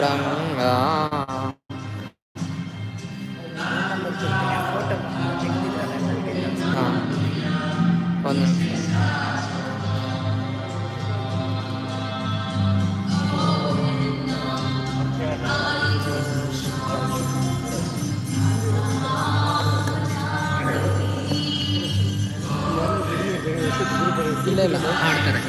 ರಂಗ ಒಂದು ಇಲ್ಲ ಇಲ್ಲ ಆಡ್ತಾರೆ.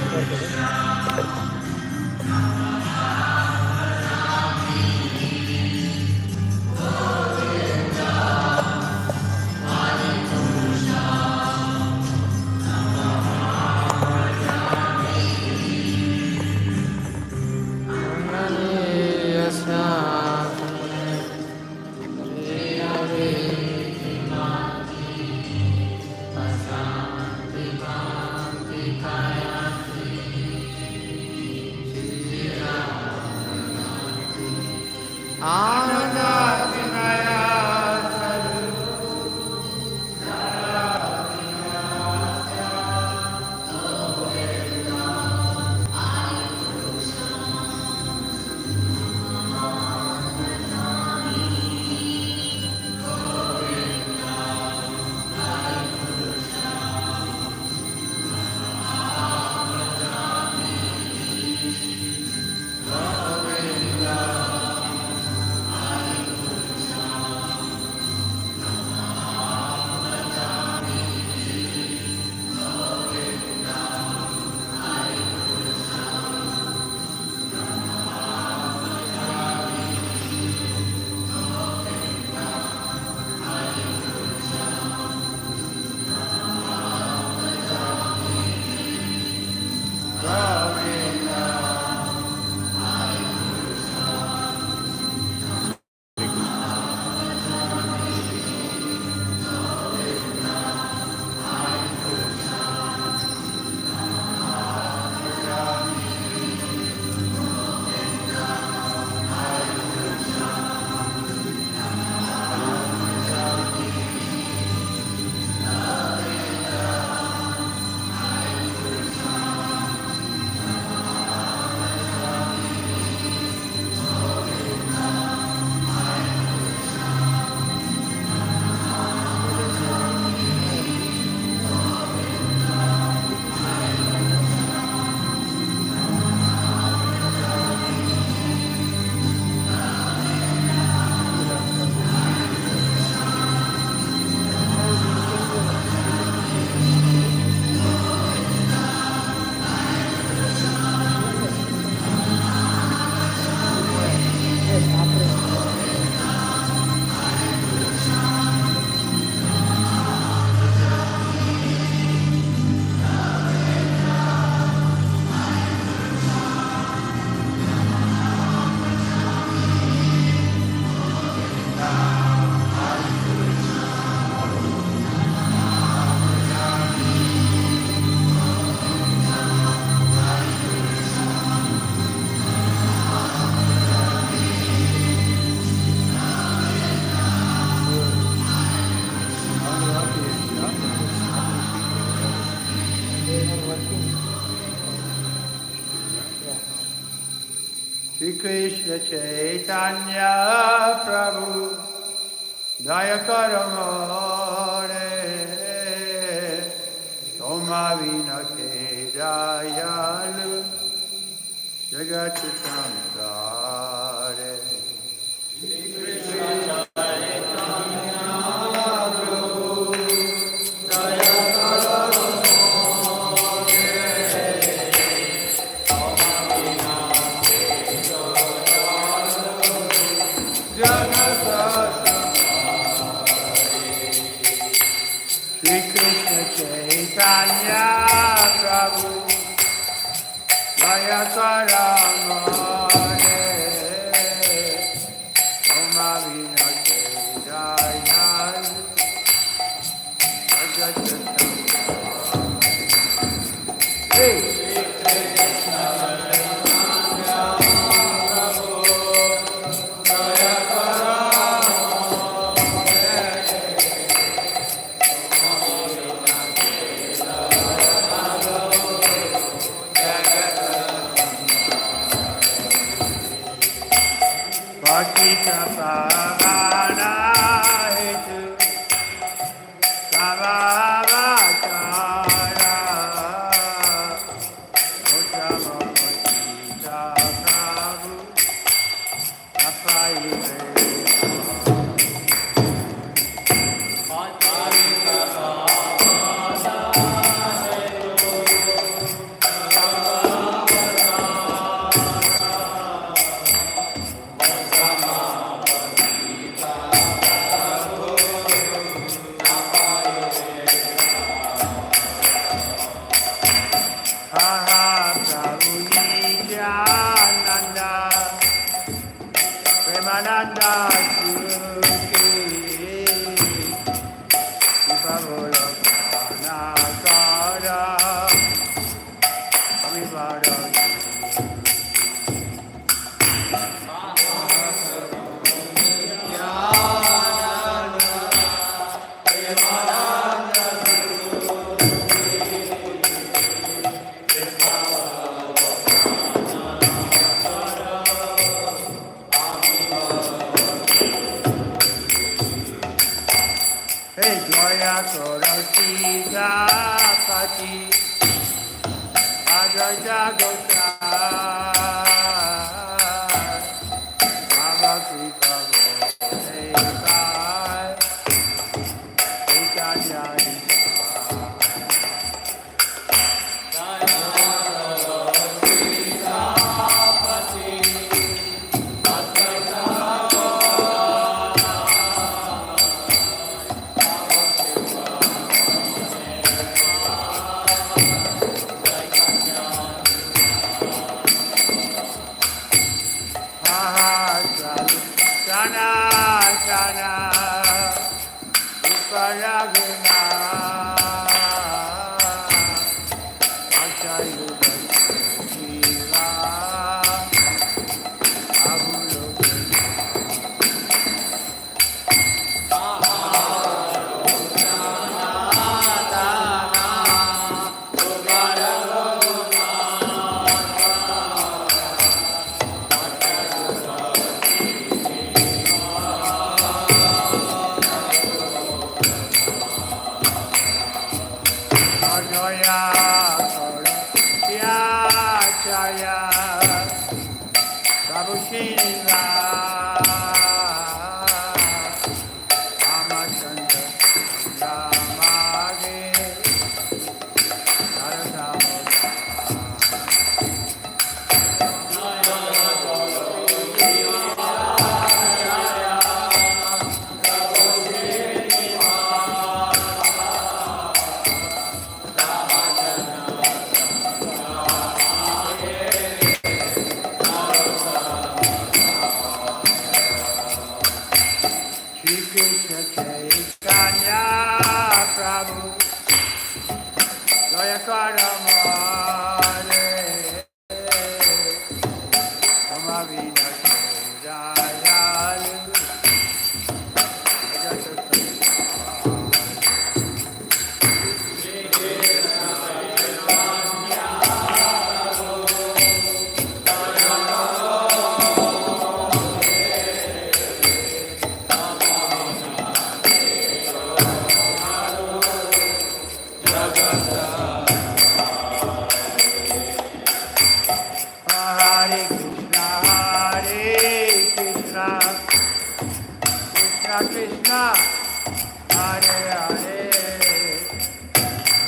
Krishna Chaitanya Prabhu Daya Karamare Toma Vina Ke Dayalu Jagat Samsare Chaitanya Prabhu Jaya Karamare Toma Vina Ke Dayalu Jagat Samsare Patita Pavana Hetu Savavatara Uttama Patita Prabhu Apai Premananda Suki Vipavulakana Sada Avivada Hey Joya Sorosita Pati Ajaja Gota Mama Kripa Eka Eka Jai Shana Shana Upayaguna Achayuga Shiva Abulokuna Joya Sorosya Jaya Prabhu Shiva Ramachandra Ramage Shri Krishna Chaitanya Prabhu Jaya Karamare Amavina Jayalu Hare Krishna Krishna Krishna Hare Hare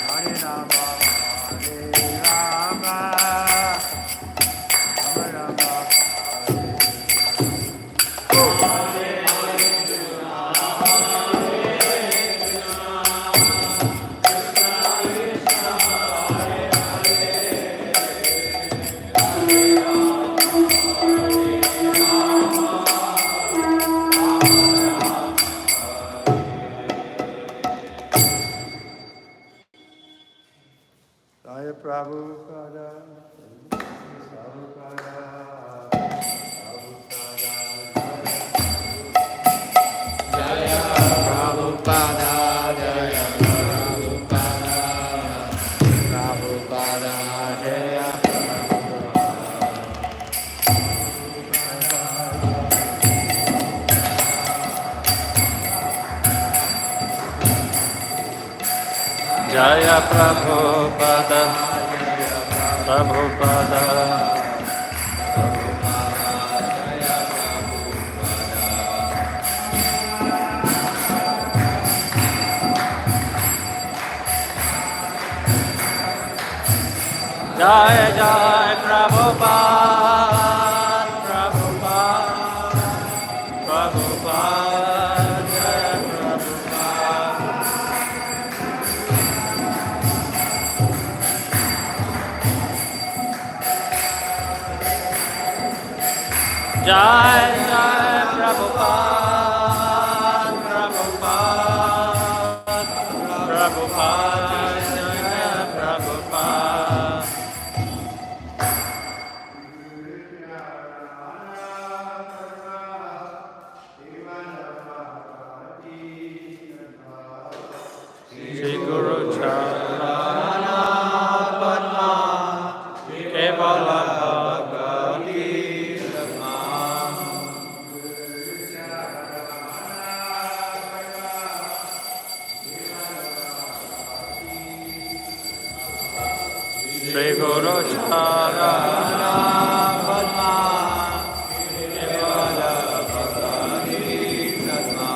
Hare Rama Rama Rama Jaya Prabhupada Prabhupada Jaya Prabhupada, Jaya Prabhupada, Prabhupada, Jaya Jaya Prabhupada, Prabhupada. Jai Jai Prabhupada, Prabhupada, Prabhupada, Jai Prabhupada. Jai Jai Prabhupada, Prabhupada, Prabhupada, Jai Prabhupada. Shri Guru Charana Padma Kevala Bhagavati Dhamma. Shri Guru Charana Padma Kevala Bhagavati Dhamma.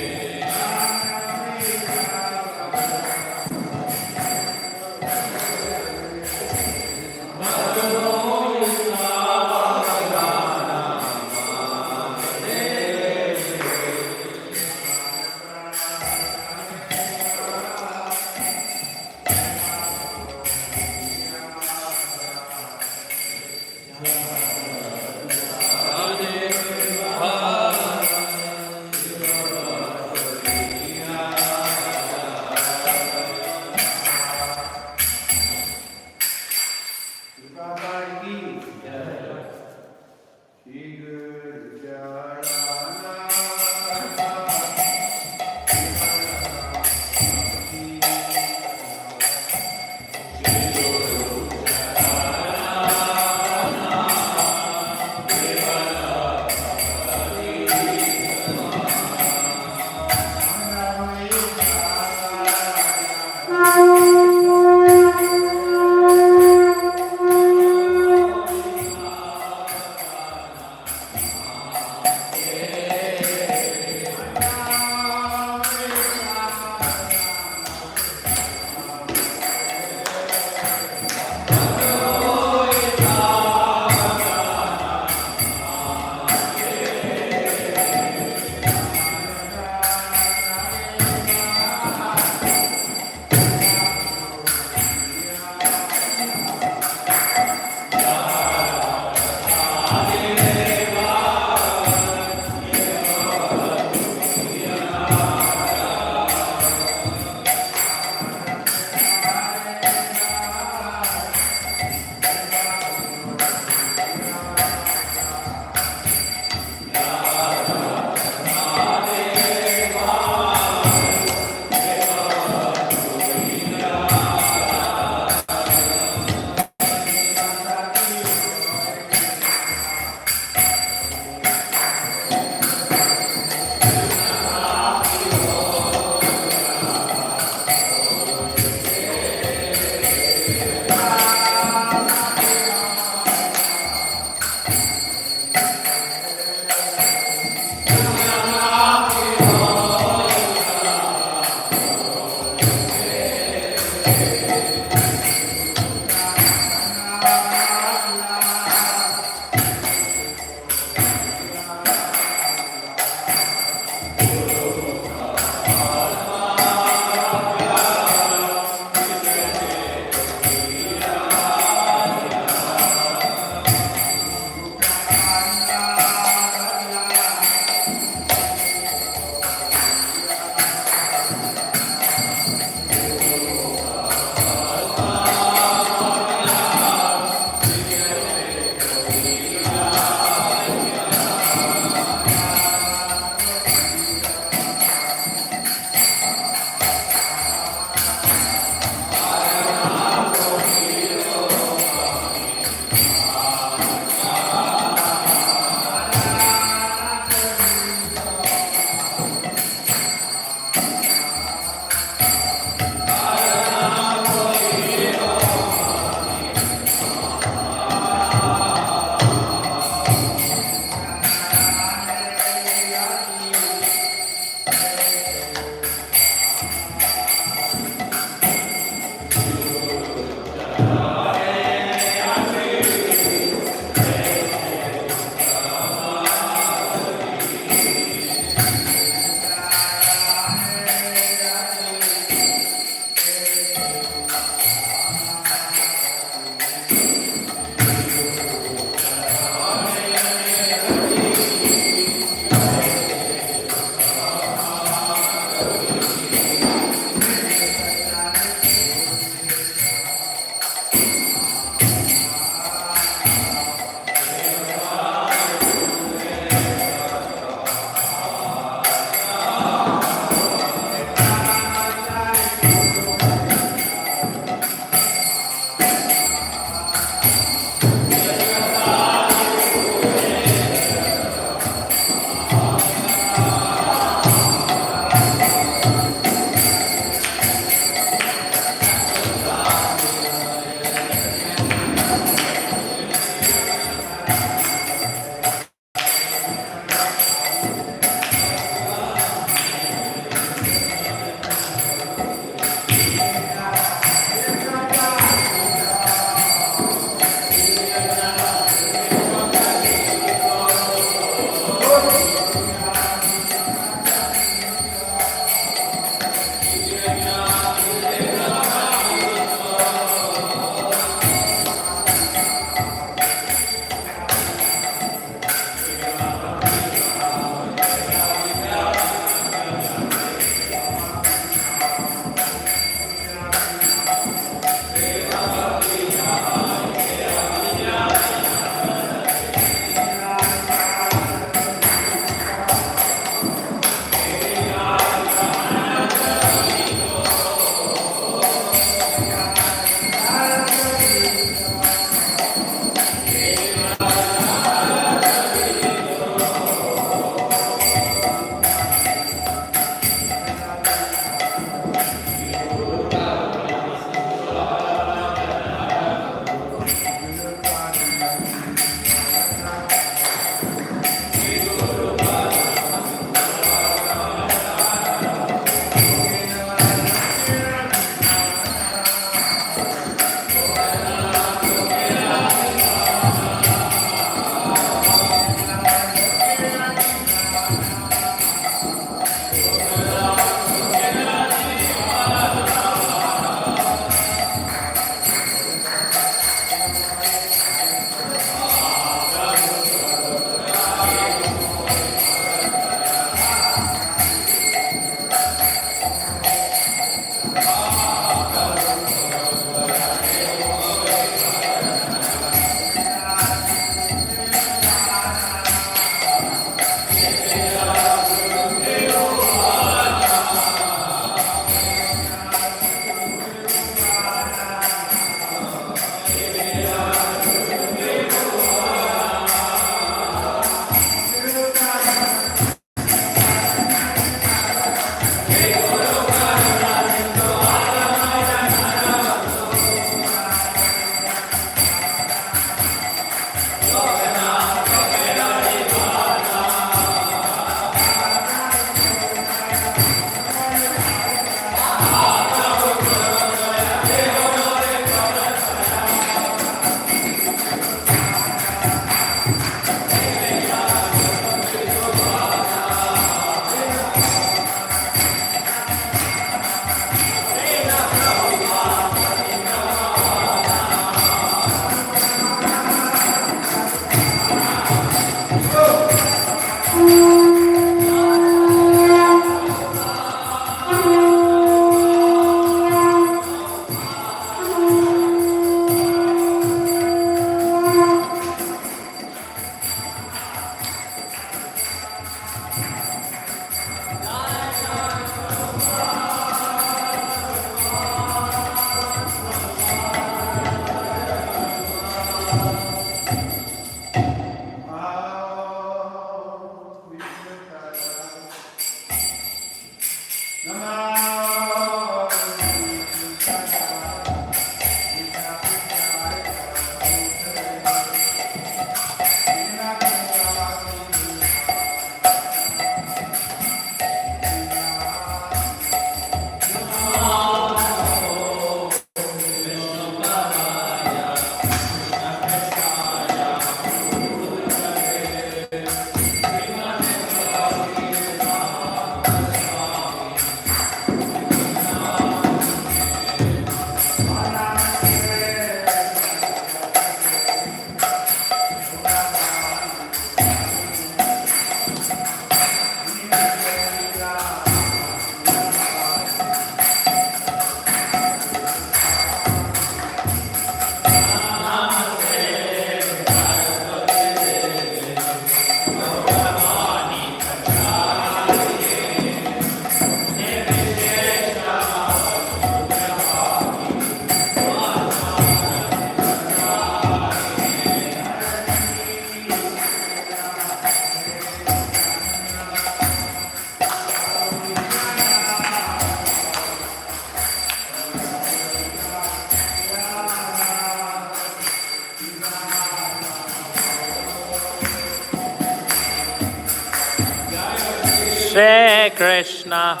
Shri Krishna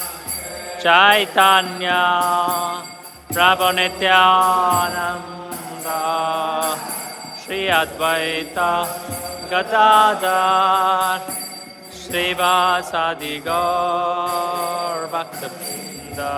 Chaitanya Prabhu Nityananda Shri Advaita Gadadhar Shri Vasadi Gaur Bhaktivinoda.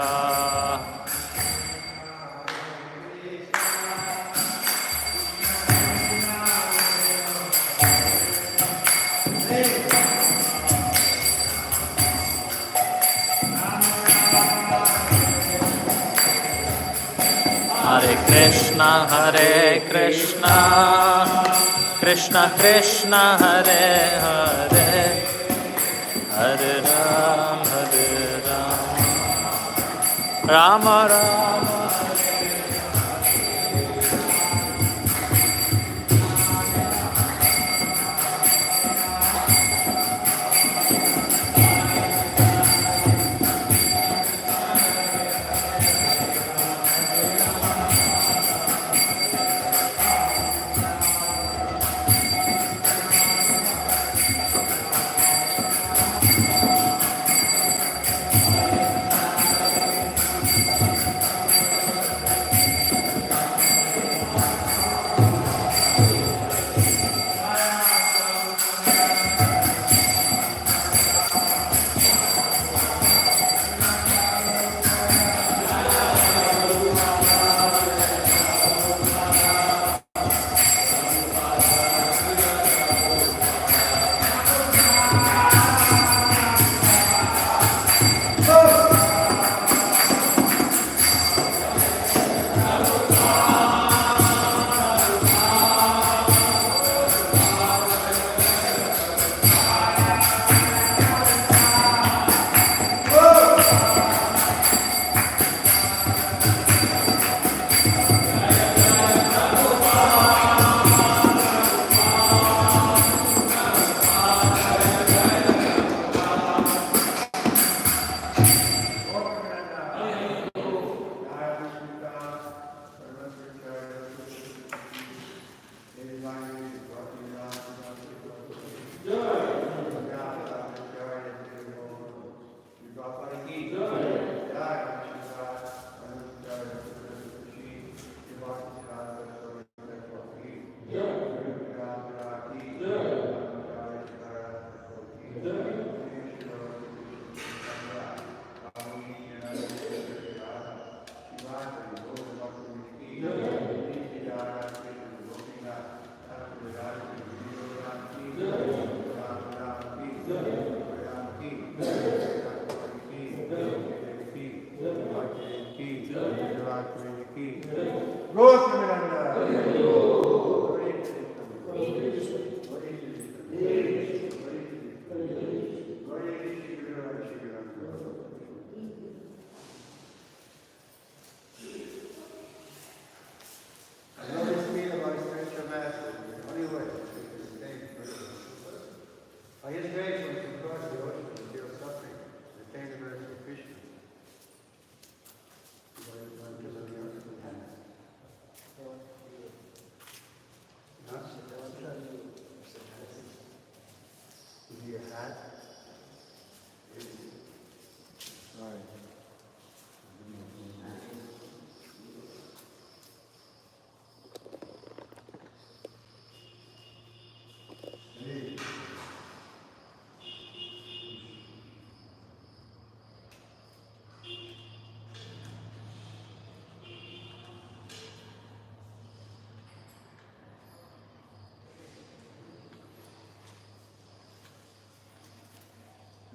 Hare Krishna, Krishna Krishna, Hare Hare, Hare Ram, Rama Rama.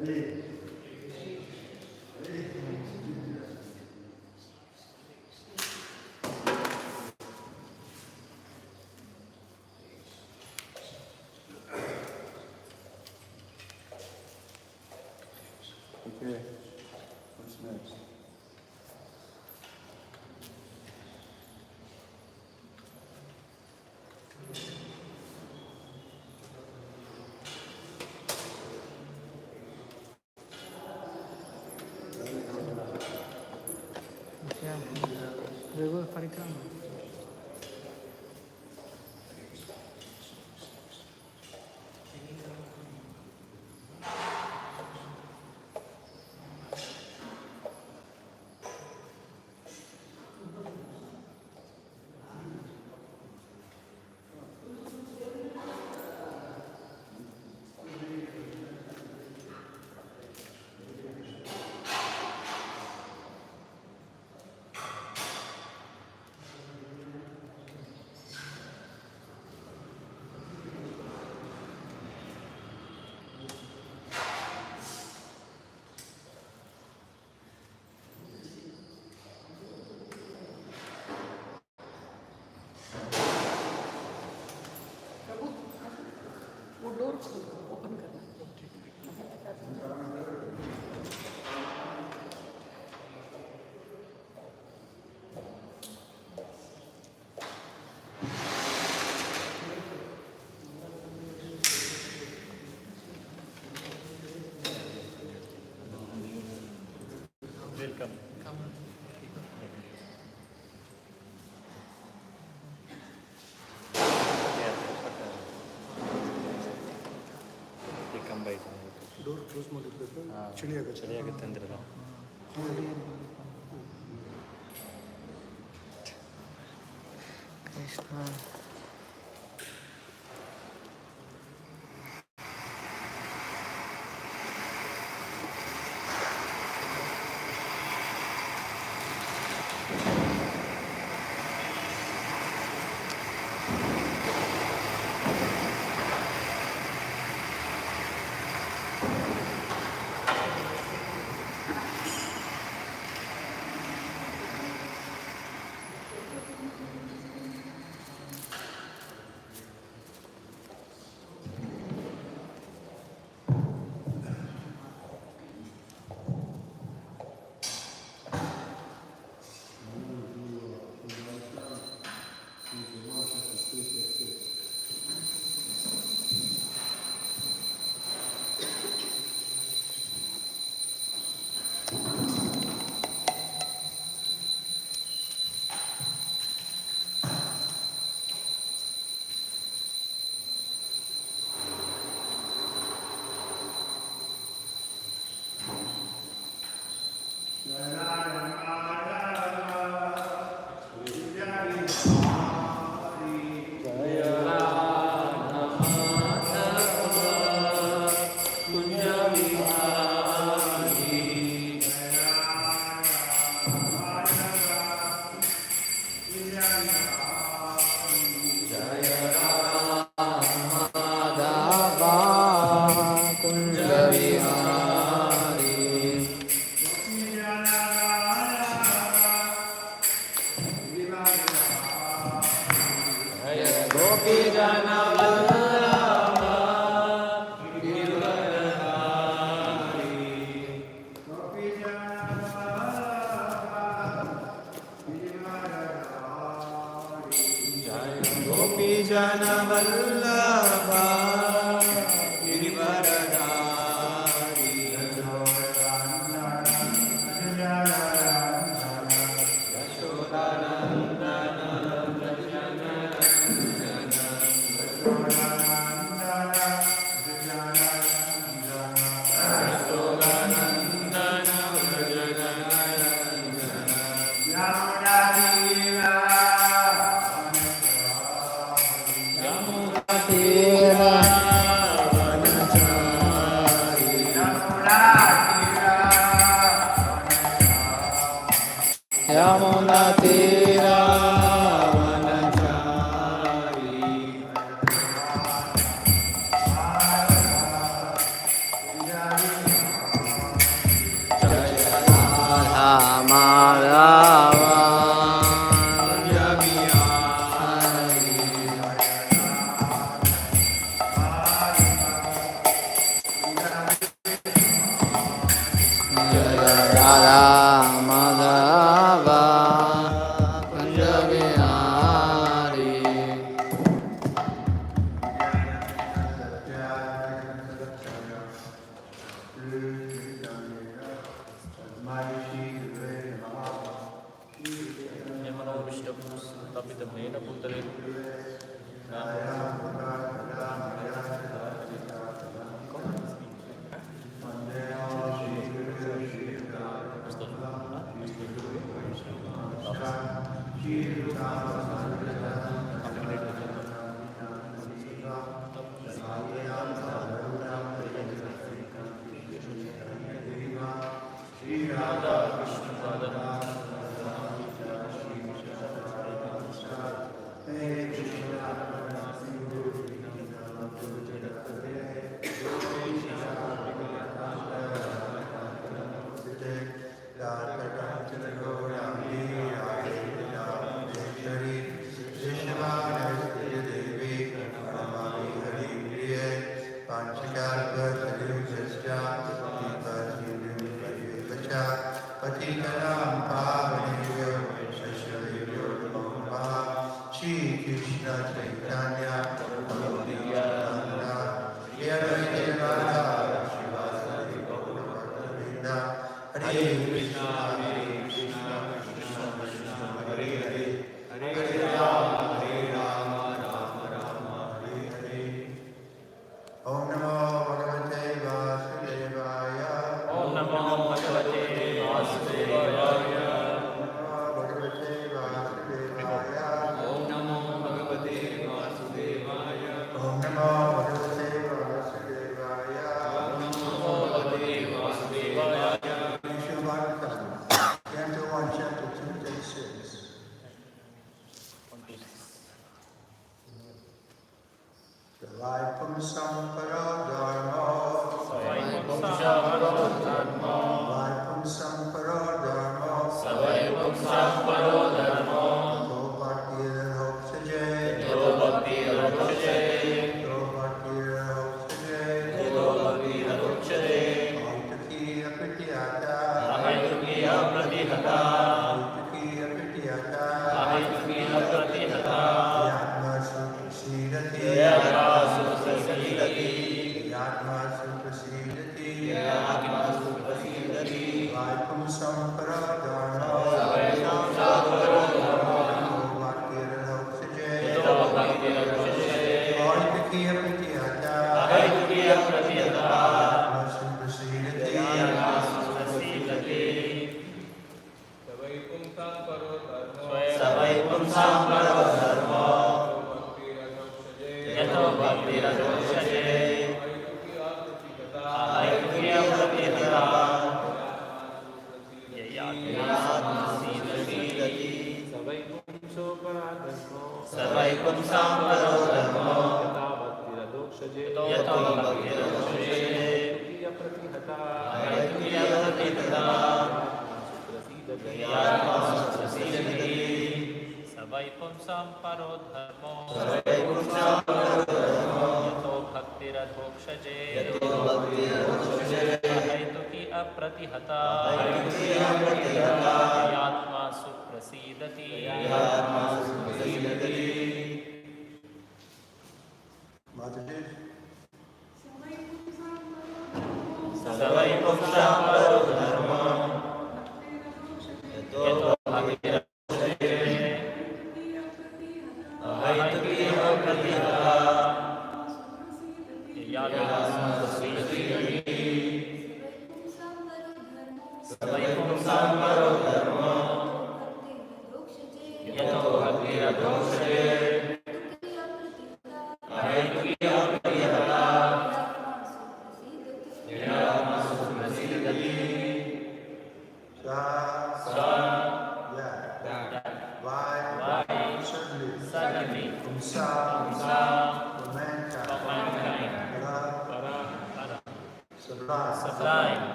Okay, what's next? River Parikrama. वो door open करना Welcome. Door close ಮಾಡಿರ್ಬೇಕು ಚಳಿ ಆಗುತ್ತೆ ಅಂದ್ರಲ್ಲ. Krishna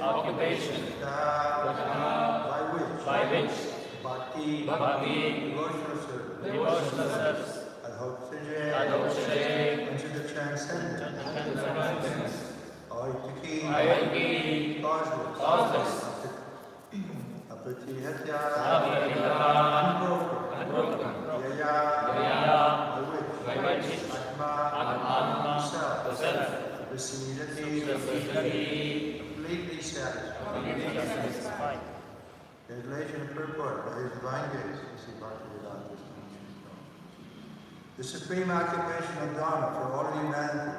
occupation, by which bhakti, devotional service, adhokshaje, unto the transcendent, aitiki, causeless, apatihatya, unbroken, yaya, by which atma, self, prasidati, completely satisfied. Translation and purport by His Divine Grace, see Bhaktivedanta. The supreme occupation of Dharma for all humanity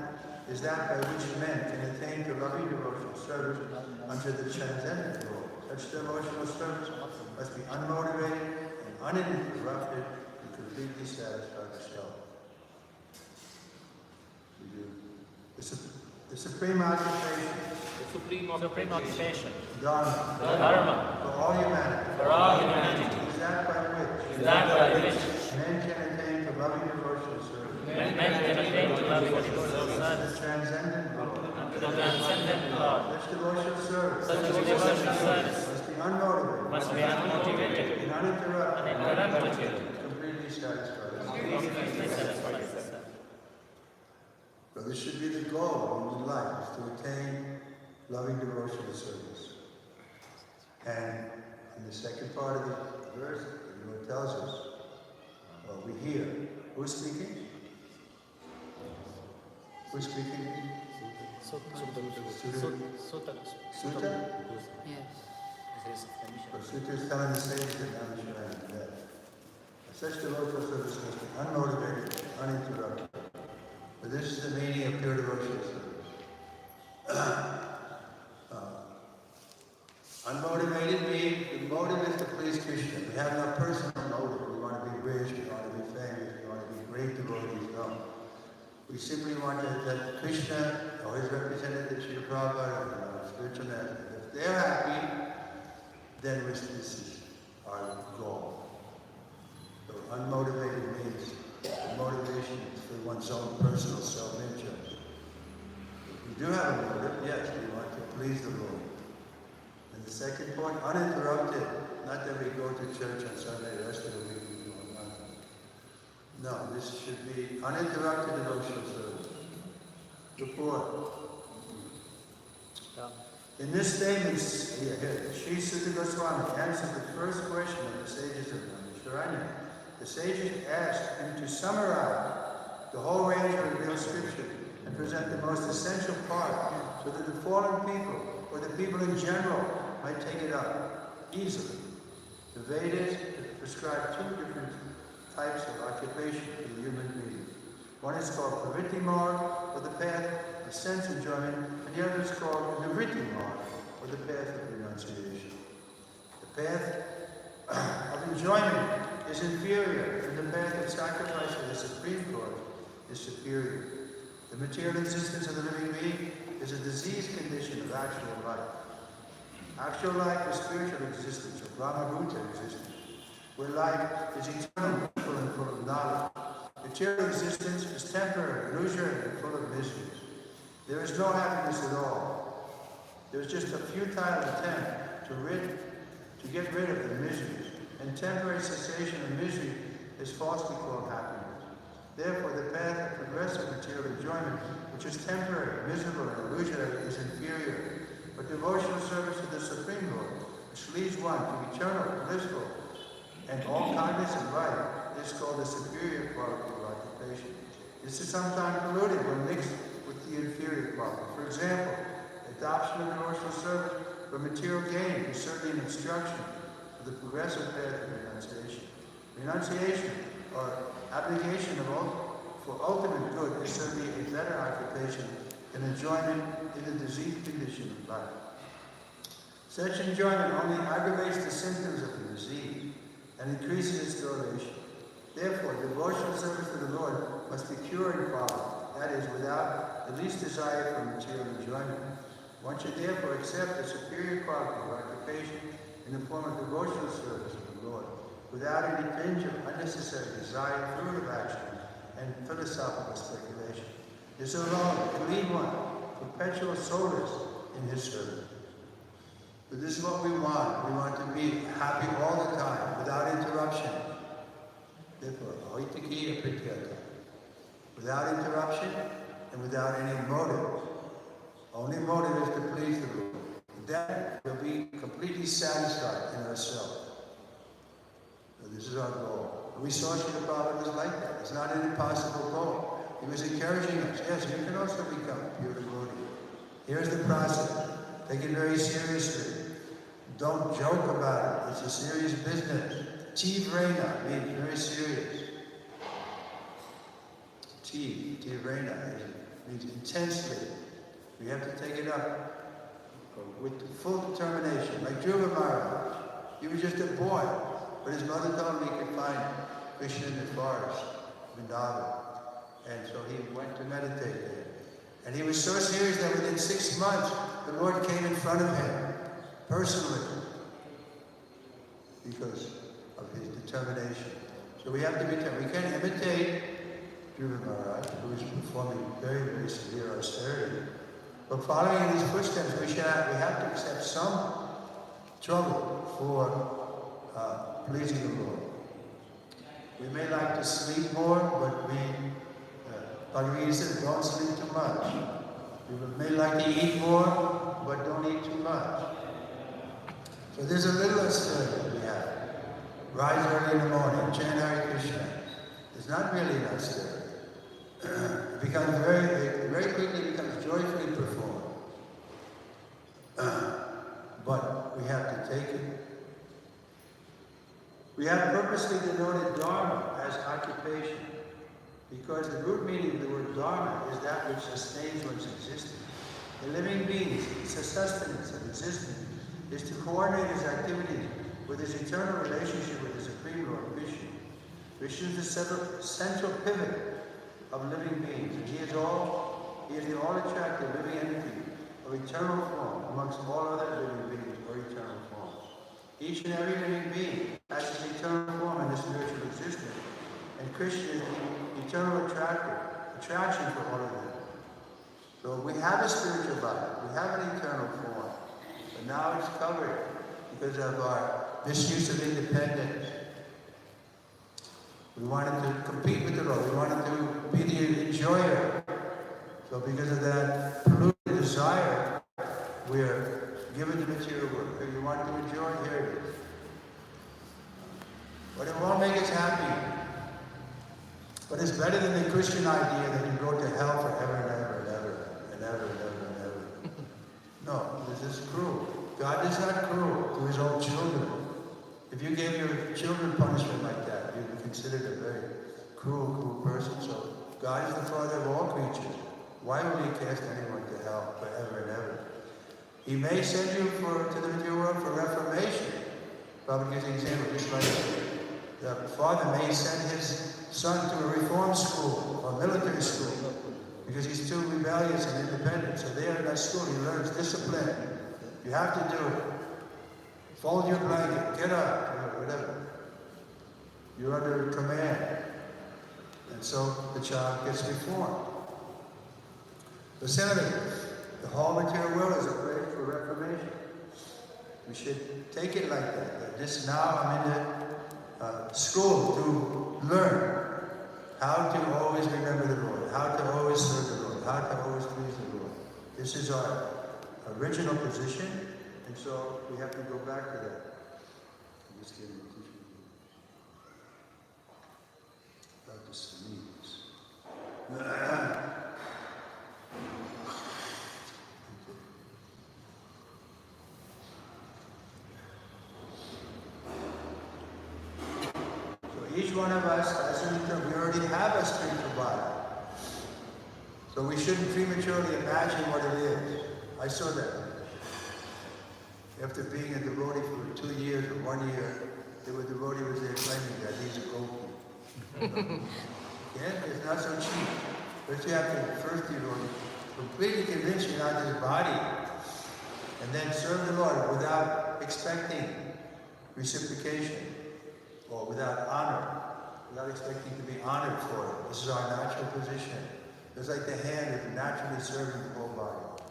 is that by which men can attain to loving devotional service unto the transcendent Lord. Such devotional service must be unmotivated and uninterrupted and completely satisfy the self. The supreme occupation, Dharma, for all humanity, is that by which men can attain to loving devotional service. The transcendent Lord. Such devotional service must be unmotivated and uninterrupted, completely satisfied. So this should be the goal of human life, is to attain loving devotional service. And in the second part of the verse, the Lord tells us, we hear. Who's speaking? Who's speaking? Sutta? Yes. So Sutta is telling the sages that Namaskar that such devotional service must be unmotivated, uninterrupted. But this is the meaning of pure devotional service. Unmotivated means the motive is to please Krishna. We have no personal motive. We want to be rich, we want to be famous, we want to be great devotees. No. We simply want that Krishna or his representative, Srila Prabhupada, or spiritual master, if they're happy, then this is our goal. So unmotivated means motivation for one's own personal self-interest. We do have a motive, yes, we want to please the Lord. And the second point, uninterrupted. Not that we go to church on Sunday, the rest of the week we do nothing. No, this should be uninterrupted devotional service. Report. In this statement, Sri Sutta Goswami answered the first question of the sages of Naimisharanya. The sages asked him to summarize the whole range of revealed scripture and present the most essential part so that the fallen people, or the people in general, might take it up easily. The Vedas prescribe two different types of occupation for the human being. One is called pravritti marg, or the path of sense enjoyment, and the other is called nivritti marg, or the path of renunciation. The path of enjoyment is inferior, and the path of sacrifice for the supreme cause is superior. The material existence of the living being is a diseased condition of actual life. Actual life is spiritual existence, or Brahma-Bhuta existence, where life is eternal, full and full of knowledge. Material existence is temporary, illusory, and full of miseries. There is no happiness at all. There is just a futile attempt to get rid of the miseries, and temporary cessation of misery is falsely called happiness. Therefore, the path of progressive material enjoyment, which is temporary, miserable, and illusory, is inferior. But devotional service to the Supreme Lord, which leads one to eternal, blissful, and all-cognizant life, is called the superior quality of occupation. This is sometimes polluted when mixed with the inferior quality. For example, adoption of devotional service for material gain is certainly an instruction for the progressive path of renunciation. Renunciation, or abnegation for ultimate good, is certainly a better occupation than enjoyment in the diseased condition of life. Such enjoyment only aggravates the symptoms of the disease and increases its duration. Therefore, devotional service to the Lord must be pure in quality, that is, without the least desire for material enjoyment. One should therefore accept the superior quality of occupation in the form of devotional service to the Lord, without any tinge of unnecessary desire, fruitive action, and philosophical speculation. This alone can lead one to perpetual solace in his service. But this is what we want. We want to be happy all the time, without interruption. Therefore, without interruption and without any motive. Only motive is to please the Lord. Then we'll be completely satisfied in ourselves. So this is our goal. And we saw Srila Prabhupada was like that. It's not an impossible goal. He was encouraging us. Yes, you can also become pure devotee. Here's the process. Take it very seriously. Don't joke about it. It's a serious business. Tivrena means very serious. Tivrena means intensely. We have to take it up with full determination. Like Dhruva Maharaj, he was just a boy, but his mother told him he could find Krishna in the forest, Vrindavan. And so he went to meditate there. And he was so serious that within 6 months, the Lord came in front of him, personally, because of his determination. So we have to be determined. We can't imitate Dhruva Maharaj, who is performing very, very severe austerity. But following in his footsteps, we have to accept some trouble for pleasing the Lord. We may like to sleep more, but Bhagavad says, don't sleep too much. We may like to eat more, but don't eat too much. So there's a little austerity we have. Rise early in the morning, chant Hare Krishna. It's not really an austerity. It becomes very quickly becomes joyfully performed. But we have to take it. We have purposely denoted Dharma as occupation, because the root meaning of the word Dharma is that which sustains one's existence. The living being's sustenance of existence is to coordinate his activities with his eternal relationship with the Supreme Lord, Vishnu. Vishnu is the central pivot of living beings, and he is the all-attractive living entity of eternal form amongst all other living beings or eternal forms. Each and every living being has his eternal form in the spiritual existence, and Krishna is the eternal attraction for all of them. So we have a spiritual body, we have an eternal form, but now it's covered because of our misuse of independence. We wanted to compete with the Lord. We wanted to be the enjoyer. So because of that polluted desire, we are given the material world. If you want to enjoy, here it is. But it won't make us happy. But it's better than the Christian idea that you go to hell forever and ever and ever and ever and ever and ever. No, this is cruel. God is not cruel to his own children. If you gave your children punishment like that, you'd be considered a very cruel person. So God is the Father of all creatures. Why would he cast anyone to hell forever and ever? He may send you to the material world for reformation. Probably gives an example, just like the father may send his son to a reform school or military school because he's too rebellious and independent. So there in that school he learns discipline. You have to do it. Fold your blanket, get up, whatever. You're under command. And so the child gets reformed. So similarly, the whole material world is a place for reformation. We should take it like that. Now I'm in the school to learn how to always remember the Lord, how to always serve the Lord, how to always please the Lord. This is our original position, and so we have to go back to that. I'm just kidding. About to sneeze. Each one of us, we already have a spiritual body. So we shouldn't prematurely imagine what it is. I saw that. After being a devotee for 2 years or 1 year, the devotee was there claiming that he's a gopi. Yeah, it's not so cheap. First you have to, completely convince you not this body, and then serve the Lord without expecting reciprocation. Or without honor, without expecting to be honored for it. This is our natural position. It's like the hand is naturally serving the whole body.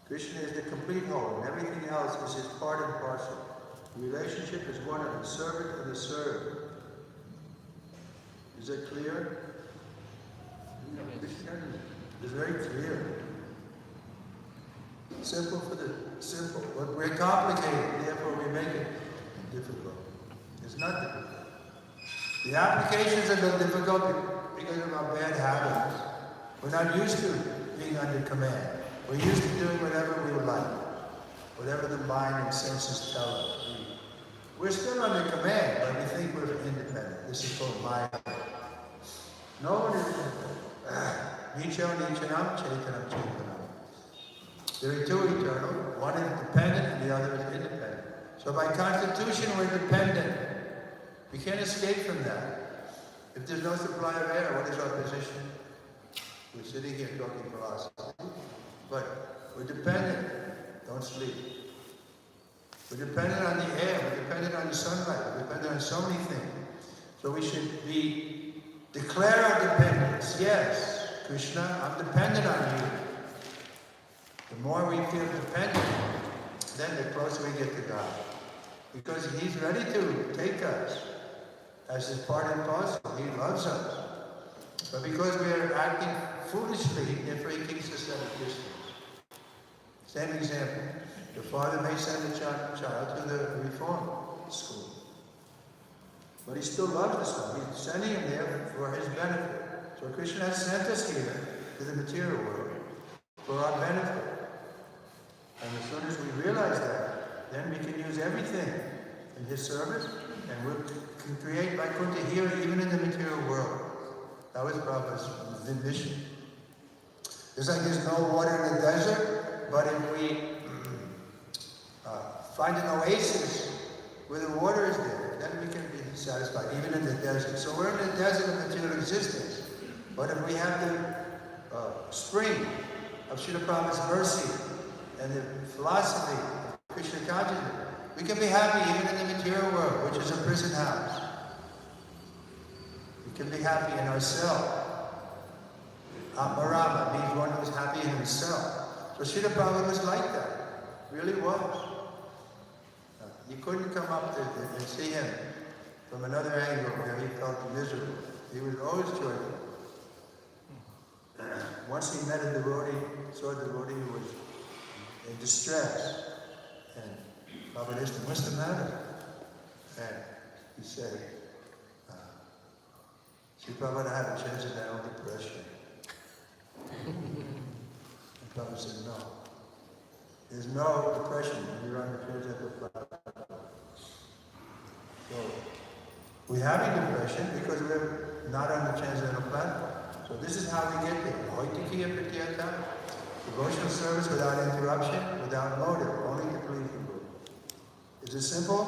Krishna is the complete whole, and everything else is his part and parcel. The relationship is one of the servant and the served. Is that clear? Krishna is very clear. Simple for the simple. But we're complicated, therefore we make it difficult. It's not difficult. The applications are a little difficult because of our bad habits. We're not used to being under command. We're used to doing whatever we like, whatever the mind and senses tell us. We're still under command, but we think we're independent. This is called Maya. No one is independent. Nicho nichanam chaitanam chaitanam. There are two eternal. One is dependent and the other is independent. So by constitution, we're dependent. We can't escape from that. If there's no supply of air, what is our position? We're sitting here talking philosophy. But we're dependent. Don't sleep. We're dependent on the air. We're dependent on the sunlight. We're dependent on so many things. So we should declare our dependence. Yes, Krishna, I'm dependent on you. The more we feel dependent, then the closer we get to God. Because he's ready to take us as his part and parcel. He loves us. But because we are acting foolishly, therefore he keeps us at a distance. Same example. The father may send a child to the reform school. But he still loves the son. He's sending him there for his benefit. So Krishna has sent us here to the material world for our benefit. And as soon as we realize that, then we can use everything in his service, and we can create Vaikuntha here, even in the material world. That was Prabhupada's mission. Just like there's no water in the desert, but if we find an oasis where the water is there, then we can be satisfied, even in the desert. So we're in the desert of material existence. But if we have the spring of Srila Prabhupada's mercy and the philosophy of Krishna consciousness, we can be happy even in the material world, which is a prison house. We can be happy in ourselves. Atmarama means one who is happy in himself. So Srila Prabhupada was like that, really was. You couldn't come up and see him from another angle where he felt miserable. He was always joyful. Once he met a devotee, saw a devotee who was in distress, and Prabhupada asked him, "What's the matter?" And he said, "See, Prabhupada, I have a transcendental depression." And Prabhupada said, "No. There's no depression when you're on the transcendental platform." So, we're having depression because we're not on the transcendental platform. So this is how we get there. Devotional service without interruption, without motive, only to please the Guru. Is it simple?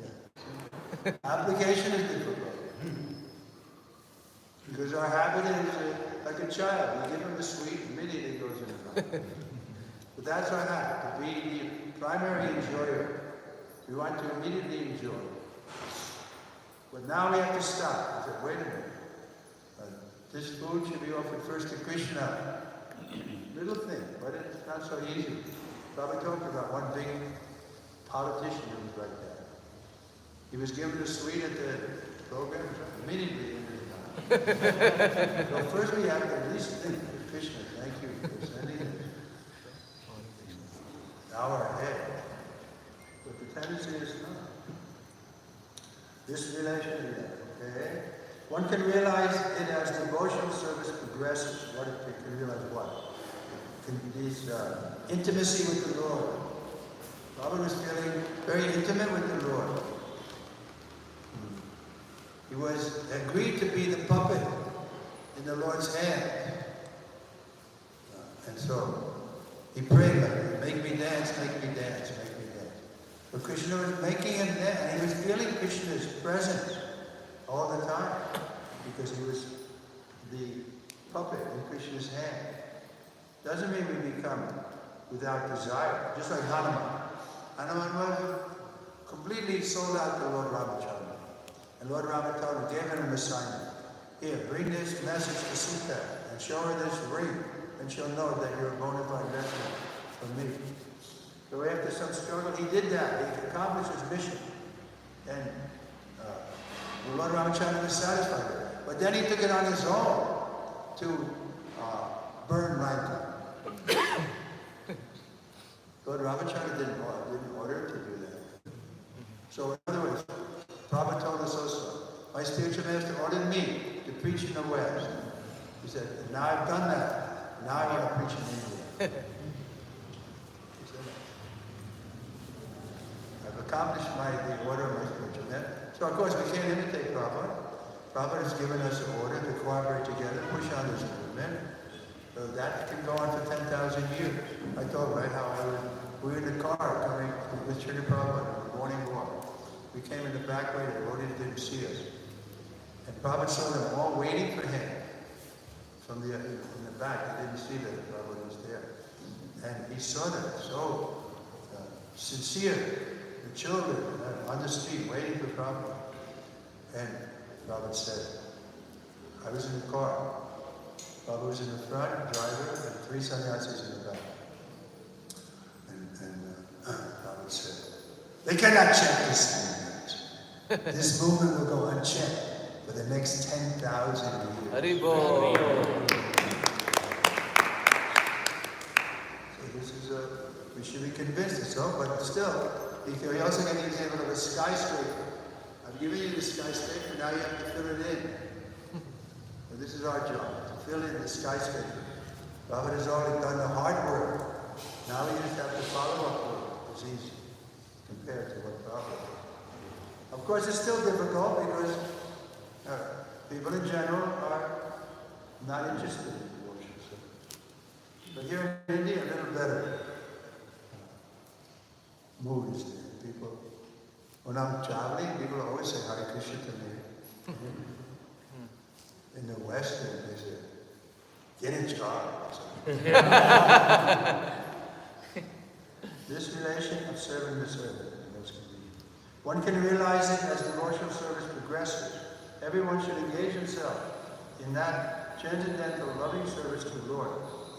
Yeah. Application is difficult. Because our habit is like a child. You give him a sweet, immediately goes in the mouth. But that's our habit, to be the primary enjoyer. We want to immediately enjoy. But now we have to stop. We said, wait a minute. This food should be offered first to Krishna. Little thing, but it's not so easy. Prabhupada talked about one big politician who was like that. He was given a sweet at the program, immediately into his mouth. So first we have to at least think of Krishna. Thank you for sending it. Now we're ahead. But the tendency is not. This relation, okay? One can realize it as devotional service progresses. What it can realize what? This intimacy with the Lord. Prabhupada was feeling very intimate with the Lord. He was agreed to be the puppet in the Lord's hand. And so he prayed like that, make me dance, make me dance, make me dance. But Krishna was making him dance, and he was feeling Krishna's presence all the time, because he was the puppet in Krishna's hand. Doesn't mean we become without desire, just like Hanuman. Hanuman was completely sold out to Lord Ramachandra. And Lord Ramachandra gave him an assignment. Here, bring this message to Sita and show her this ring. and she'll know that you're a bona fide resident from me. So after some struggle, he did that. He accomplished his mission. And the Lord Ramachandra was satisfied with it. But then he took it on his own to burn Lanka. Lord Ramachandra didn't order him to do that. So in other words, Prabhupada told us also, my spiritual master ordered me to preach in the West. He said, now I've done that. Now I want to preach in India. He said, I've accomplished the order of my spiritual master. So of course we can't imitate Prabhupada. Prabhupada has given us an order to cooperate together, push on this movement. So that can go on for 10,000 years. I told right how we were in the car coming with Srila Prabhupada in the morning walk. We came in the back way, the devotees didn't see us. And Prabhupada saw them all waiting for him from in the back. They didn't see that Prabhupada was there. And he saw them so sincere, the children on the street waiting for Prabhupada. And Prabhupada said, I was in the car. Prabhupada was in the front, driver, and 3 sannyasis in the back. And Prabhupada said, they cannot check this movement. This movement will go unchecked for the next 10,000 years. Haribo. So this is we should be convinced of so, but still, he also gave the example of a skyscraper. I've given you the skyscraper, now you have to fill it in. So this is our job, to fill in the skyscraper. Prabhupada has already done the hard work. Now we just have to follow up work. It's easy compared to what Prabhupada did. Of course, it's still difficult because people in general are not interested in devotion. But here in India, a little better mood is there. People, when I'm traveling, people always say Hare Krishna to me. In the West, they say, get in charge. This relation of servant to servant is most convenient. One can realize it as devotional service progresses. Everyone should engage himself in that transcendental loving service to the Lord,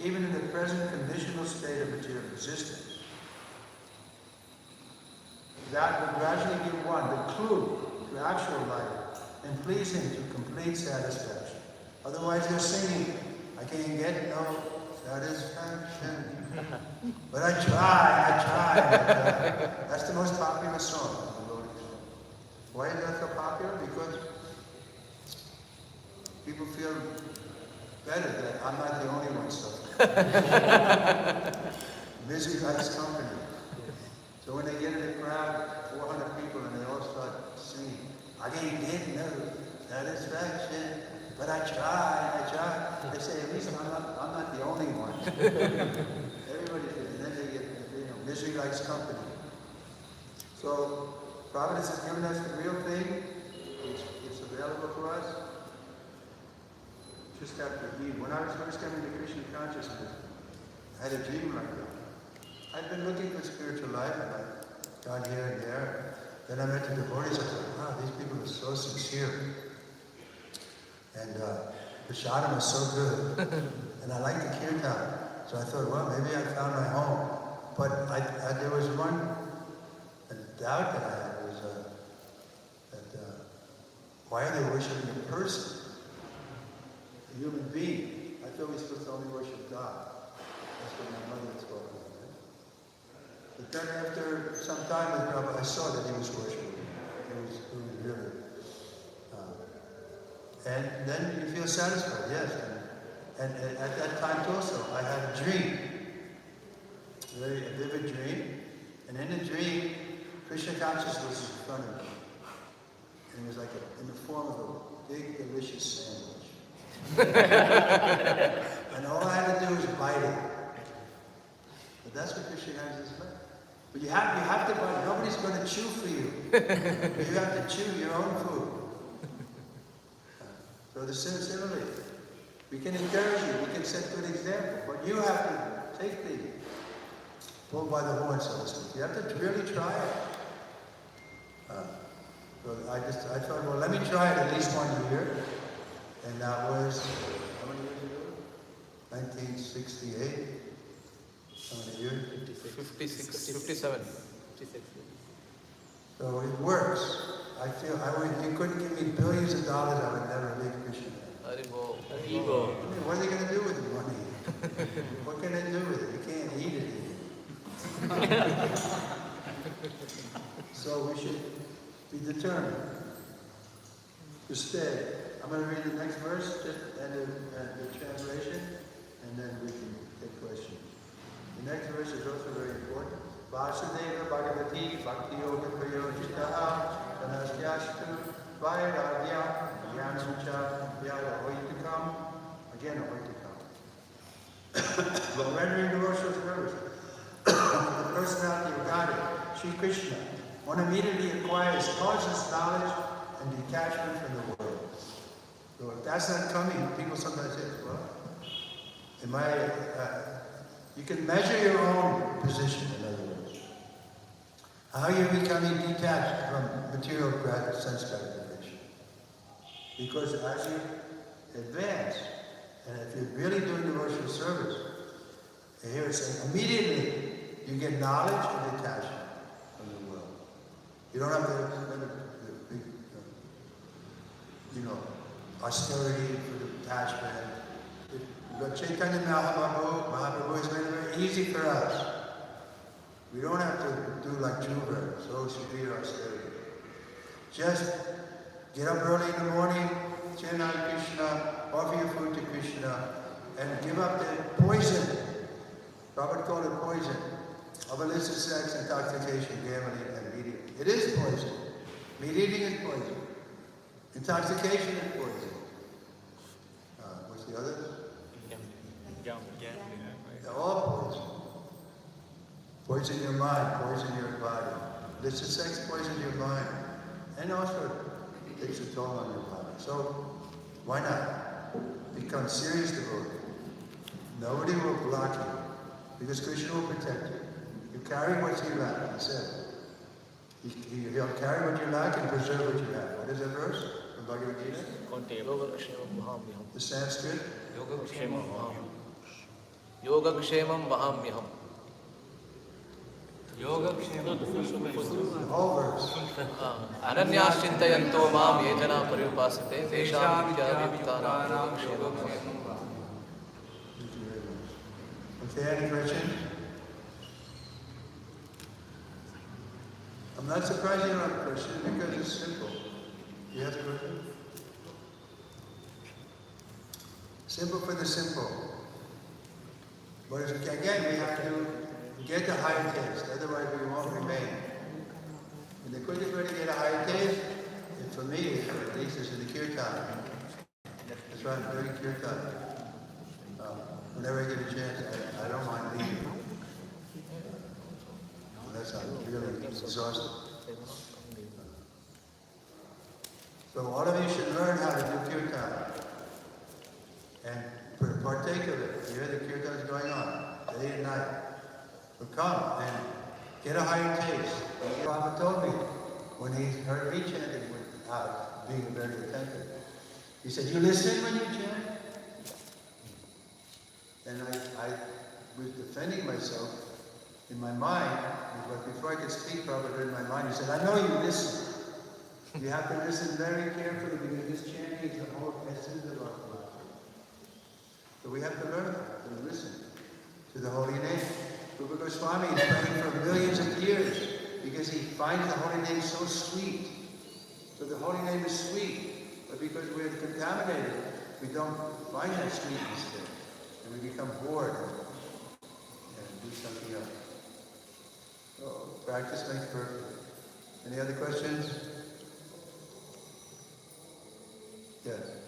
even in the present conditional state of material existence. That will gradually give one the clue to actual life and please him to complete satisfaction. Otherwise they're singing, I can't get no satisfaction. But I try. That's the most popular song. Why is that so popular? Because people feel better that I'm not the only one suffering. Misery likes company. So when they get in a crowd, 400 people, and they all start singing, I can't get no satisfaction, but I try. They say, at least I'm not the only one. Everybody says, and then they get, misery likes company. So Providence has given us the real thing. It's available for us. Just have to eat. When I was first coming to Krishna consciousness, I had a dream like that. I'd been looking for spiritual life, and I'd gone here and there. Then I met the devotees. I thought, wow, these people are so sincere. And the sadhana was so good. And I liked the kirtan. So I thought, well, maybe I found my home. But there was one doubt that I had. Why are they worshiping a person? A human being. I thought we were supposed to only worship God. That's what my mother taught me. Right? But then after some time with Prabhupada, I saw that he was worshiping. He was really. And then you feel satisfied, yes. And at that time also, I had a dream. A vivid dream. And in the dream, Krishna consciousness was in front of me. And it was like in the form of a big, delicious sandwich. And all I had to do was bite it. But that's what Krishna consciousness is like. But you have to bite it. Nobody's going to chew for you. You have to chew your own food. So similarly, we can encourage you, we can set good example, but you have to take the bull by the horn, so to speak. You have to really try it. So I thought, well, let me try it at least 1 year. And that was, how many years ago? 1968. How many years? 57. So it works. I feel, you couldn't give me billions of dollars, I would never leave Krishna. Haribo. What are they going to do with the money? What can they do with it? You can't eat it. So we should be determined to stay. I'm going to read the next verse, just and the translation, and then we can take questions. The next verse is also very important. Vasudeva Bhagavati Bhakti Yoga Prayojitaha Danastyashtu Vairagya Jnanamcha Yada Hoitikam. Again, Hoitikam. But rendering devotional service to the personality of God, Sri Krishna, one immediately acquires causeless knowledge and detachment from the world. So if that's not coming, people sometimes say, well, you can measure your own position, in other words. How you're becoming detached from material sense gratification. Because as you advance, and if you're really doing devotional service, here it's saying immediately you get knowledge and detachment from the world. You don't have the big, austerity for the attachment. But Chaitanya Mahaprabhu has made it very easy for us. We don't have to do like Juba, so severe austerity. Just get up early in the morning, chant Hare Krishna, offer your food to Krishna, and give up the poison. Prabhupada called it poison of illicit sex, intoxication, gambling, and meat eating. It is poison. Meat eating is poison. Intoxication is poison. What's the other? They're all poison. Poison your mind, poison your body. Illicit sex poisons your mind. And also it takes a toll on your body. So why not become serious devotee? Nobody will block you because Krishna will protect you. You carry what you lack, he said. He'll carry what you lack and preserve what you have. What is that verse from Bhagavad Gita? The Sanskrit? Yogakshemam mahamyaham. The whole verse. Ananyashchintayanto mam yejana pariyupasate tesham vidyaviptanam yogakshemam maham. Okay, any questions? I'm not surprised you don't have a question because it's simple. You have a question? Simple for the simple. But again, we have to get the higher taste, otherwise we won't remain. And the quickest way to get a higher taste, and for me, at least, is in the kirtan. That's why I'm doing kirtan. Whenever I get a chance, I don't mind leaving. Unless I'm really exhausted. So all of you should learn how to do kirtan. And partake of it. You hear the kirtan is going on, day and night. So come and get a higher taste. The Prophet told me, when he heard me chanting without being very attentive, he said, you listen when you chant? And I was defending myself in my mind, but before I could speak, Prabhupada heard in my mind, he said, I know you listen. You have to listen very carefully because this chanting is the whole essence of our philosophy. So we have to learn to listen to the holy name. Rupa Goswami is praying for millions of years because he finds the holy name so sweet. So the holy name is sweet, but because we're contaminated, we don't find that sweetness there. And we become bored and do something else. So practice makes perfect. Any other questions? Yes.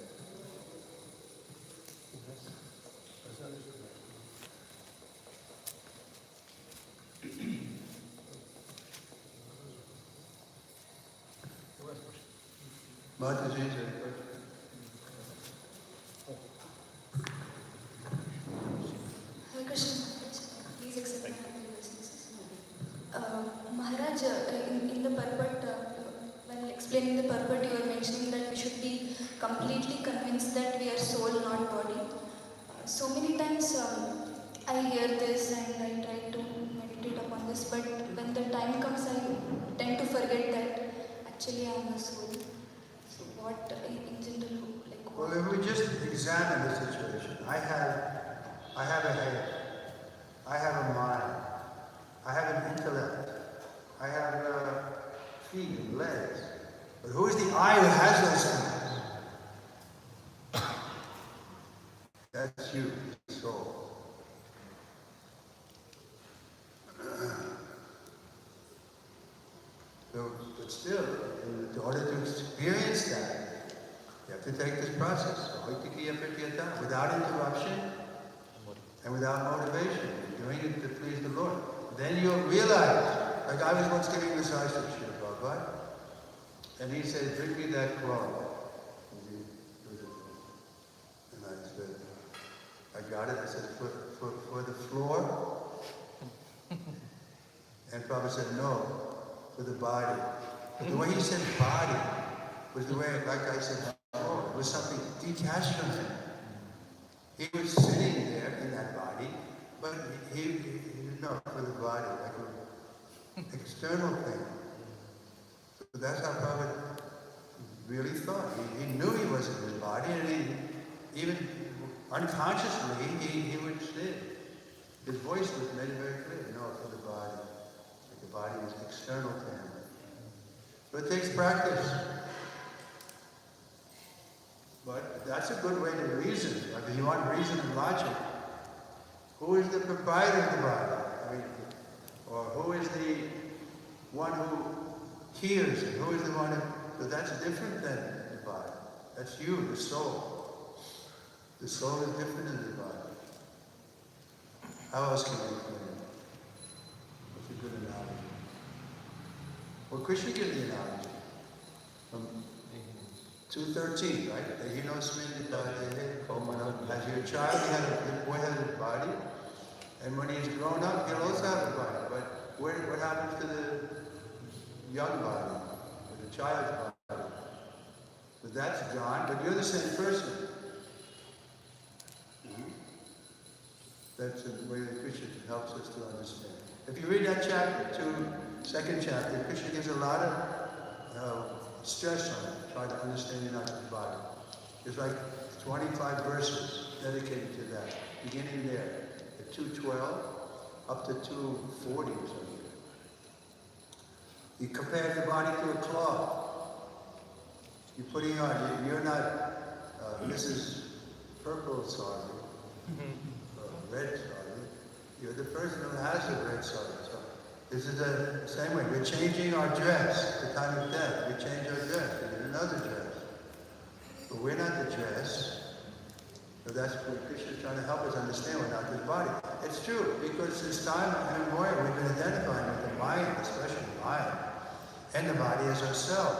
Mataji, any question? Hare Krishna, please accept my humble obeisances. Maharaj, in the purport, when explaining the purport, you were mentioning that we should be completely convinced that we are soul, not body. so many times I hear this and I try to meditate upon this, but when the time comes, I tend to forget that actually I am a soul. So what in general, like what? Well, if we just examine the situation, I have a head, I have a mind, I have an intellect, I have feet and legs. But who is the I who has those things? That's you, the soul. So, but still, in order to experience that, you have to take this process, without interruption and without motivation. You're doing it to please the Lord. Then you'll realize, like I was once giving this massage to Srila Prabhupada, and he said, bring me that cloth. And I said, I got it. I said, for the floor. And Prabhupada said, no, for the body. But the way he said body was the way, like I said, oh, it was something detached from him. He was sitting there in that body, but he didn't know for the body, like an external thing. So that's how Prabhupada really thought. He knew he wasn't his body, and even unconsciously, he would say, his voice was made it very clear, no, for the body. Like the body was external to him. So it takes practice. But that's a good way to reason. Like if you want reason and logic, who is the proprietor of the body? I mean, or who is the one who hears, and who is the one who... So that's different than the body. That's you, the soul. The soul is different than the body. How else can we explain it? What's a good analogy? Well, Krishna gave the analogy. From 2:13, right? As your child, the boy has a body, and when he's grown up, he'll also have a body. But what happens to the young body, or the child's body? So that's gone, but you're the same person. That's the way that Krishna helps us to understand. If you read that chapter, second chapter, Krishna gives a lot of stress on it. Try to understand your body. There's like 25 verses dedicated to that, beginning there at 2:12 up to 2:40 or something. You compare the body to a cloth. You're putting on, you're not Mrs. Purple Sardi, red sardi. You're the person who has the red sardi. So this is the same way. We're changing our dress at the time of death. We change our dress. We get another dress. But we're not the dress. So that's what Krishna is trying to help us understand. We're not this body. It's true, because since time immemorial, we've been identifying with the mind, especially the mind, and the body as ourselves.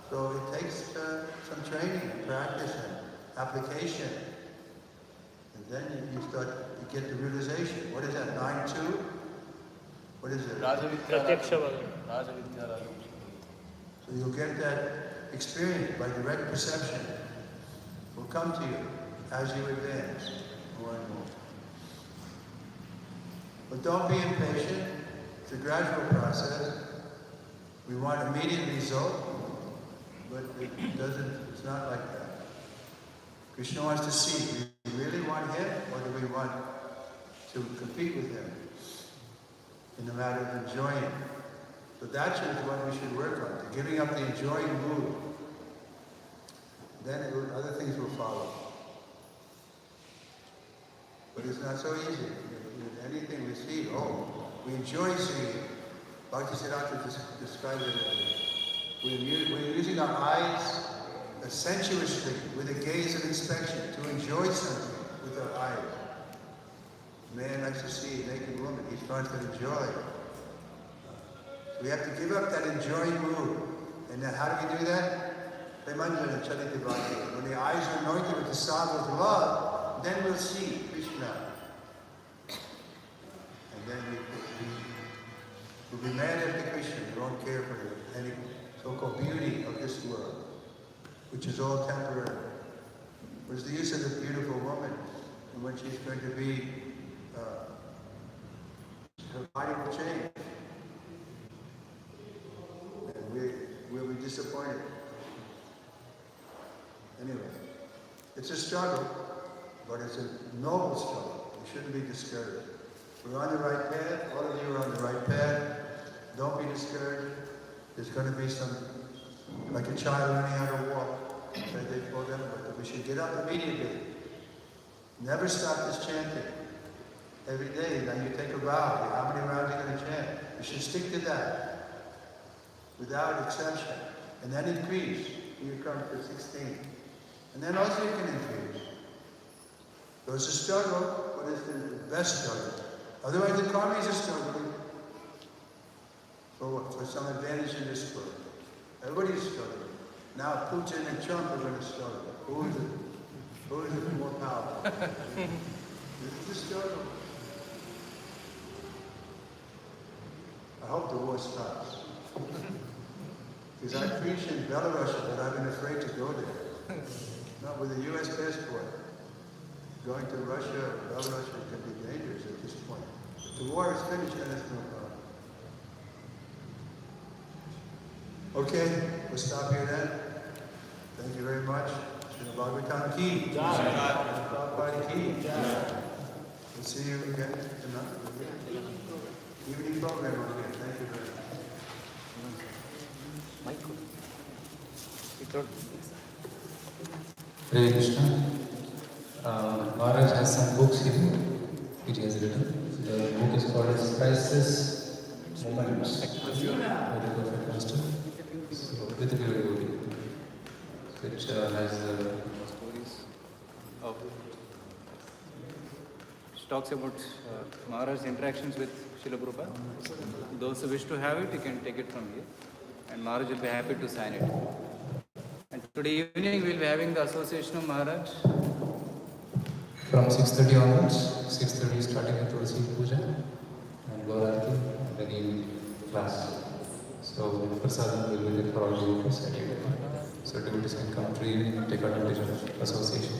So it takes some training and practice and application. And then you start to get the realization. What is that, 9-2? What is it? Pratyaksha. So you'll get that experience by direct perception. Will come to you as you advance more and more. But don't be impatient. It's a gradual process. We want immediate result, but it's not like that. Krishna wants to see, do we really want him, or do we want to compete with him in the matter of enjoying? So that's what we should work on, to giving up the enjoying mood. Then other things will follow. But it's not so easy. With anything we see, we enjoy seeing it. Bhaktisiddhanta describes it as we're using our eyes sensuously, with a gaze of inspection, to enjoy something with our eyes. Man likes to see a naked woman, he starts to enjoy. So we have to give up that enjoying mood. And then how do we do that? When the eyes are anointed with the salve of love, then we'll see Krishna. And then we'll be mad at the Krishna. We won't care for any so-called beauty of this world, which is all temporary. What is the use of a beautiful woman and when she's going to be, her body will change. And we'll be disappointed. Anyway, it's a struggle, but it's a noble struggle. We shouldn't be discouraged. We're on the right path. All of you are on the right path. Don't be discouraged. There's going to be some, like a child learning how to walk. They told them, but we should get up immediately. Never stop this chanting. Every day, now you take a vow. How many rounds are you going to chant? You should stick to that, without exception. And then increase. You come to 16. And then also you can increase. So it's a struggle, but it's the best struggle. Otherwise the karmis are struggling for some advantage in this world. Everybody's struggling. Now Putin and Trump are going to struggle. Who is it more powerful? This is a struggle. I hope the war stops. Because I preach in Belarus, but I've been afraid to go there. Not with a U.S. passport. Going to Russia or Belarus can be dangerous at this point. If the war is finished, then it's no problem. Okay, we'll stop here then. Thank you very much. Srila Bhagavatam ki. Prabhupada ki. We'll see you again tonight. Evening program again. Thank you very much. Hare Krishna. Maharaj has some books here. It has written. The book is called as Priceless Moments by the Perfect Master. So, with the glory, which has stories of talks about Maharaj's interactions with Srila Prabhupada. Those who wish to have it, you can take it from here. And Maharaj will be happy to sign it. And today evening we will be having the Association of Maharaj. from 6:30 onwards. 6:30 starting with Tulsi Puja and Gaurarati and then evening class. So Prasadam will be there for all devotees at evening. So devotees can come to evening and take advantage of association.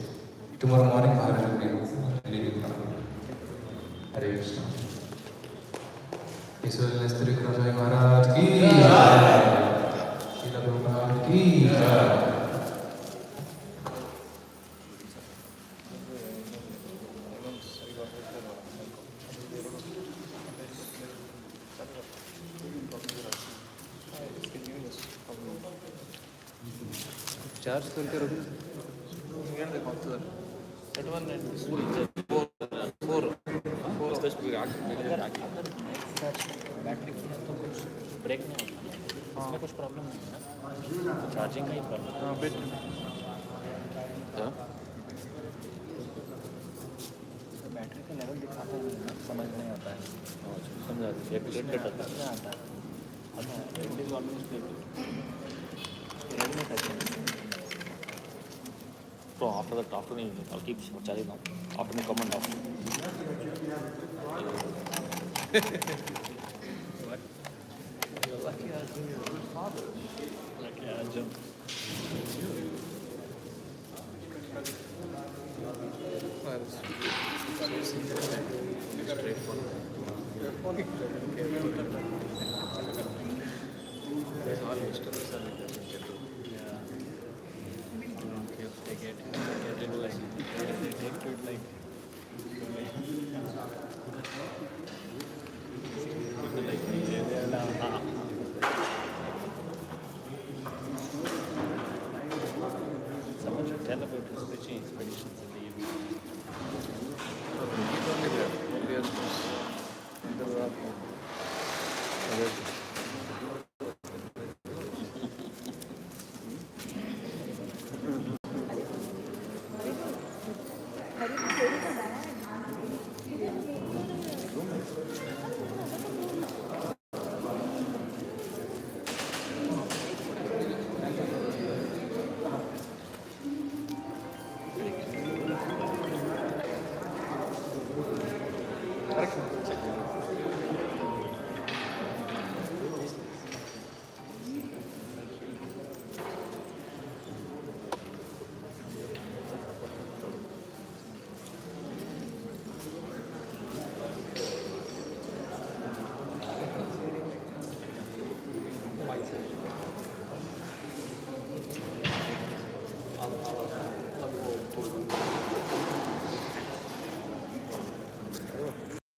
Tomorrow morning Maharaj will be leaving from Hare Krishna. His Holiness Tirukura Maharaj ki jai. Srila Prabhupada ki jai. Charge करके रखो। That one and four is just battery तो कुछ break नहीं होता, इसमें कुछ problem नहीं है ना, चार्जिंग का ही प्रॉब्लम। बैटरी का लेवल दिखाता है ना, समझ नहीं आता है, समझा एक प्लेट आता है, it is almost Redmi 13. So after that, after me, I'll keep charging now. After me, come and off. What? You're lucky I was doing your father. Lucky I jumped. All vegetables are like that in general. Yeah. They get into like, they take to it like, people like me, they are now, someone should tell about his fishing expeditions in the evening. He's only there. Only as